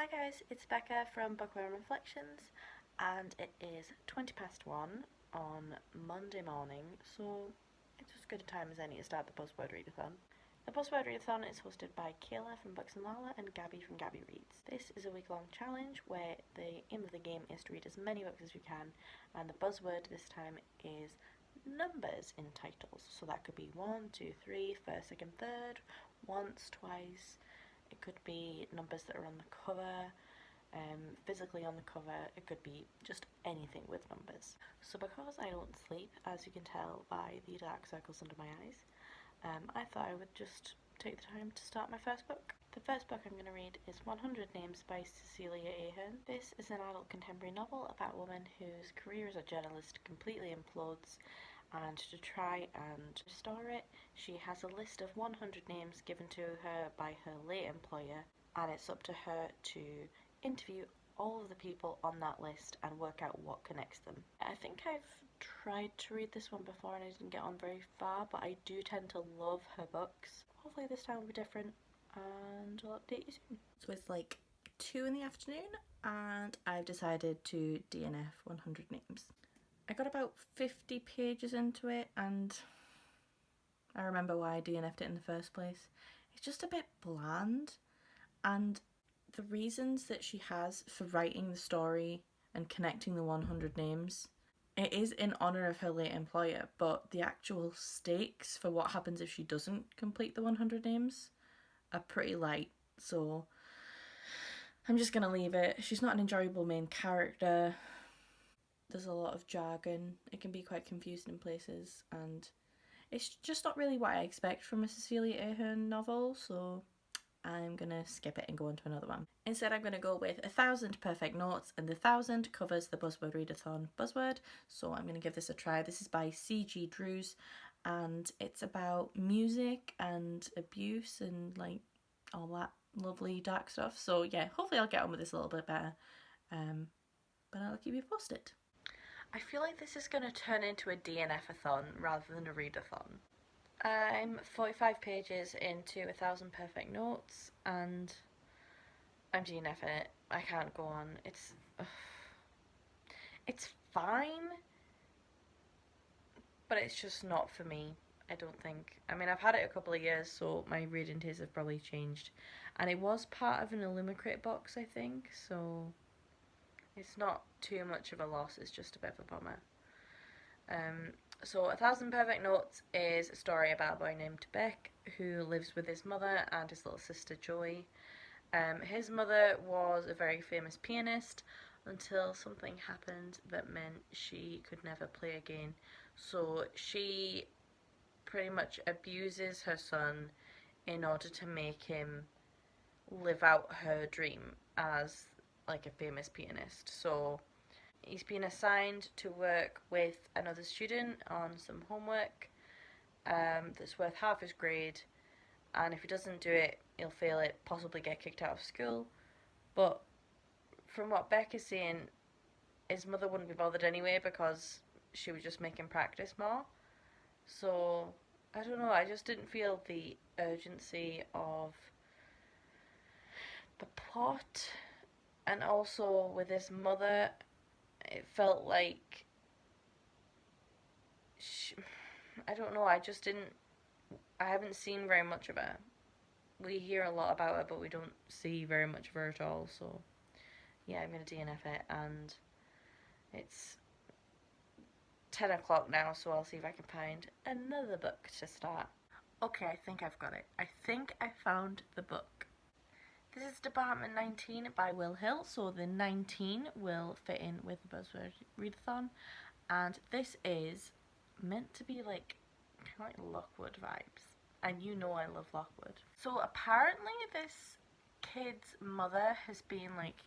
Hi guys, it's Becca from Bookworm Reflections, and it is 1:20 on Monday morning, so it's as good a time as any to start the Buzzword Readathon. The Buzzword Readathon is hosted by Kayla from Books and Lala and Gabby from Gabby Reads. This is a week-long challenge where the aim of the game is to read as many books as you can, and the buzzword this time is numbers in titles. So that could be 1, 2, 3, first, second, third, once, twice. It could be numbers that are on the cover, physically on the cover. It could be just anything with numbers. So because I don't sleep, as you can tell by the dark circles under my eyes, I thought I would just take the time to start my first book. The first book I'm going to read is 100 Names by Cecilia Ahern. This is an adult contemporary novel about a woman whose career as a journalist completely implodes, and to try and restore it, she has a list of 100 names given to her by her late employer, and it's up to her to interview all of the people on that list and work out what connects them. I think I've tried to read this one before and I didn't get on very far, but I do tend to love her books. Hopefully this time will be different, and I'll update you soon. So it's like 2 in the afternoon and I've decided to DNF 100 names. I got about 50 pages into it and I remember why I DNF'd it in the first place. It's just a bit bland, and the reasons that she has for writing the story and connecting the 100 names, it is in honour of her late employer, but the actual stakes for what happens if she doesn't complete the 100 names are pretty light, so I'm just gonna leave it. She's not an enjoyable main character. There's a lot of jargon. It can be quite confusing in places, and it's just not really what I expect from a Cecilia Ahern novel, so I'm gonna skip it and go on to another one. Instead, I'm gonna go with 1,000 Perfect Notes, and the 1,000 covers the Buzzword Readathon buzzword, so I'm gonna give this a try. This is by C.G. Drews, and it's about music and abuse and like all that lovely dark stuff. So yeah, hopefully I'll get on with this a little bit better, but I'll keep you posted. I feel like this is going to turn into a DNFathon rather than a readathon. I'm 45 pages into 1,000 Perfect Notes and I'm DNFing it. I can't go on. It's fine, but it's just not for me, I don't think. I mean, I've had it a couple of years, so my reading tastes have probably changed. And it was part of an Illumicrate box, I think, so it's not too much of a loss, it's just a bit of a bummer. So 1,000 Perfect Notes is a story about a boy named Beck who lives with his mother and his little sister Joy. His mother was a very famous pianist until something happened that meant she could never play again. So she pretty much abuses her son in order to make him live out her dream as like a famous pianist. So he's been assigned to work with another student on some homework that's worth half his grade, and if he doesn't do it, he'll fail it, possibly get kicked out of school. But from what Beck is saying, his mother wouldn't be bothered anyway because she would just make him practice more. So I don't know, I just didn't feel the urgency of the plot. And also with his mother, it felt like I don't know, I haven't seen very much of her. We hear a lot about her, but we don't see very much of her at all, so yeah, I'm going to DNF it, and it's 10 o'clock now, so I'll see if I can find another book to start. Okay, I think I've got it. I think I found the book. This is Department 19 by Will Hill, so the 19 will fit in with the Buzzword Readathon, and this is meant to be like kind of like Lockwood vibes, and you know I love Lockwood. So apparently this kid's mother has been like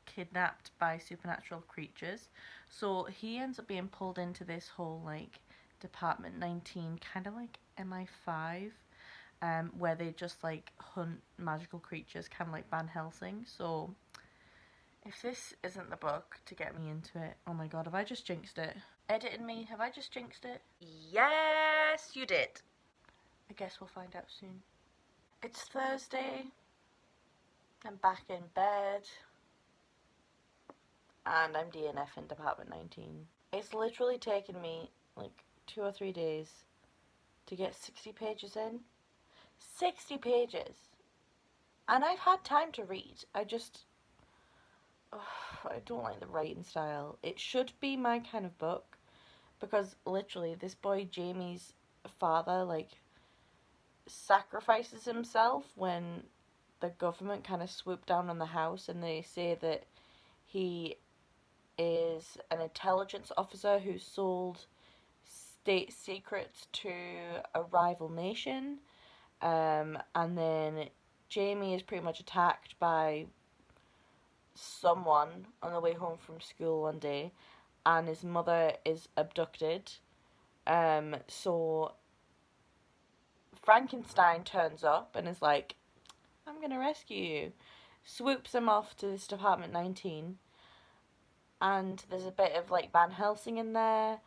kidnapped by supernatural creatures, so he ends up being pulled into this whole like Department 19 kind of like MI5, where they just like hunt magical creatures, kind of like Van Helsing. So if this isn't the book to get me into it, oh my god, have I just jinxed it? Editing me, have I just jinxed it? Yes, you did. I guess we'll find out soon. It's Thursday. I'm back in bed. And I'm DNF in Department 19. It's literally taken me like 2 or 3 days to get 60 pages in. 60 pages! And I've had time to read. I don't like the writing style. It should be my kind of book, because literally this boy Jamie's father like sacrifices himself when the government kind of swoop down on the house, and they say that he is an intelligence officer who sold state secrets to a rival nation, and then Jamie is pretty much attacked by someone on the way home from school one day, and his mother is abducted. So Frankenstein turns up and is like, I'm gonna rescue you. Swoops him off to this Department 19, and there's a bit of like Van Helsing in there,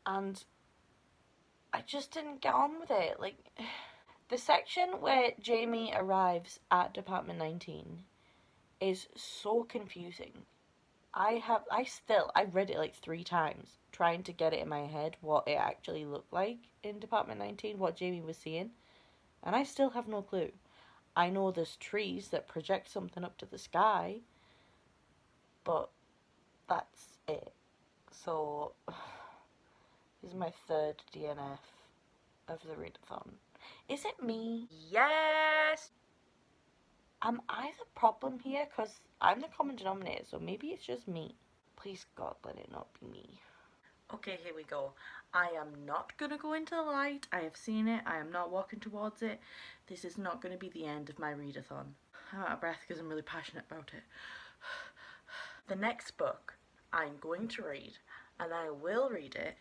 and I just didn't get on with it. Like, the section where Jamie arrives at Department 19 is so confusing. I read it like 3 times trying to get it in my head what it actually looked like in Department 19, what Jamie was seeing, and I still have no clue. I know there's trees that project something up to the sky, but that's it. So, this is my 3rd DNF of the readathon. Is it me? Yes! Am I the problem here? Because I'm the common denominator, so maybe it's just me. Please, God, let it not be me. Okay, here we go. I am not going to go into the light. I have seen it. I am not walking towards it. This is not going to be the end of my readathon. I'm out of breath because I'm really passionate about it. The next book I'm going to read, and I will read it,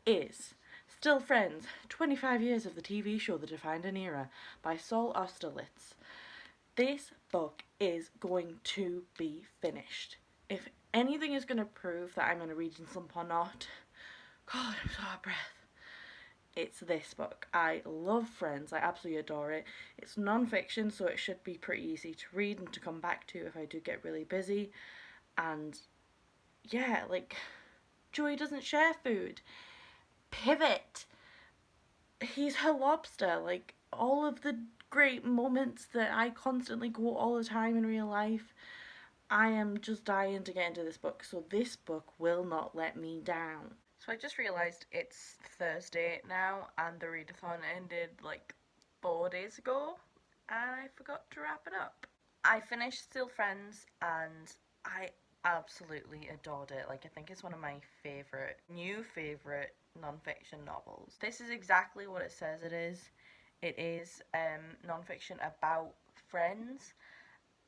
is Still Friends, 25 Years of the TV Show That Defined an Era by Saul Austerlitz. This book is going to be finished. If anything is going to prove that I'm in a reading slump or not, God, I'm so out of breath, it's this book. I love Friends. I absolutely adore it. It's non-fiction, so it should be pretty easy to read and to come back to if I do get really busy. And yeah, like, Joey doesn't share food. Pivot. He's her lobster. Like, all of the great moments that I constantly quote all the time in real life. I am just dying to get into this book, so this book will not let me down. So I just realised it's Thursday now, and the readathon ended like 4 days ago, and I forgot to wrap it up. I finished Still Friends, and I absolutely adored it. Like, I think it's one of my new favourite non-fiction novels. This is exactly what it says it is. It is non-fiction about friends,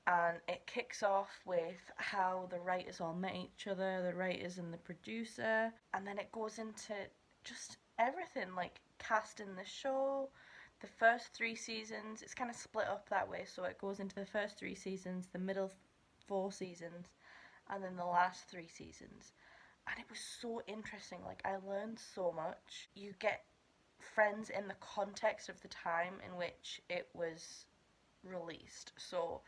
and it kicks off with how the writers all met each other, the writers and the producer, and then it goes into just everything, like casting the show. The first 3 seasons, it's kind of split up that way, so it goes into the first 3 seasons, the middle 4 seasons, and then the last 3 seasons. And it was so interesting. Like, I learned so much. You get Friends in the context of the time in which it was released. So,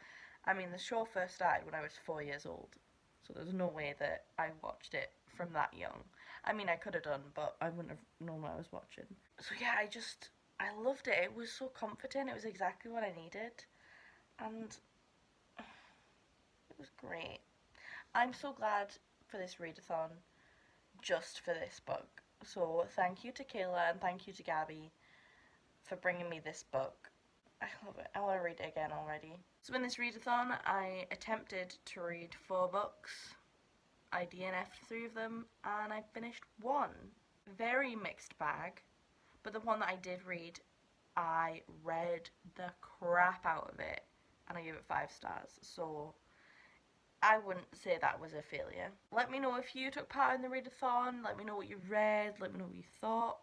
I mean, the show first started when I was 4 years old, so there's no way that I watched it from that young. I mean, I could have done, but I wouldn't have known what I was watching. So yeah, I loved it. It was so comforting. It was exactly what I needed, and it was great. I'm so glad for this readathon, just for this book. So thank you to Kayla and thank you to Gabby for bringing me this book. I love it. I want to read it again already. So in this readathon, I attempted to read 4 books. I DNF'd 3 of them, and I finished 1. Very mixed bag, but the one that I did read, I read the crap out of it, and I gave it 5 stars. So I wouldn't say that was a failure. Let me know if you took part in the readathon. Let me know what you read. Let me know what you thought.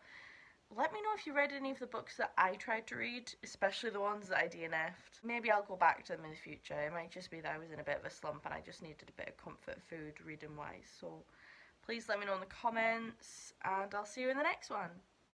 Let me know if you read any of the books that I tried to read, especially the ones that I DNF'd. Maybe I'll go back to them in the future. It might just be that I was in a bit of a slump and I just needed a bit of comfort food reading wise. So please let me know in the comments, and I'll see you in the next one.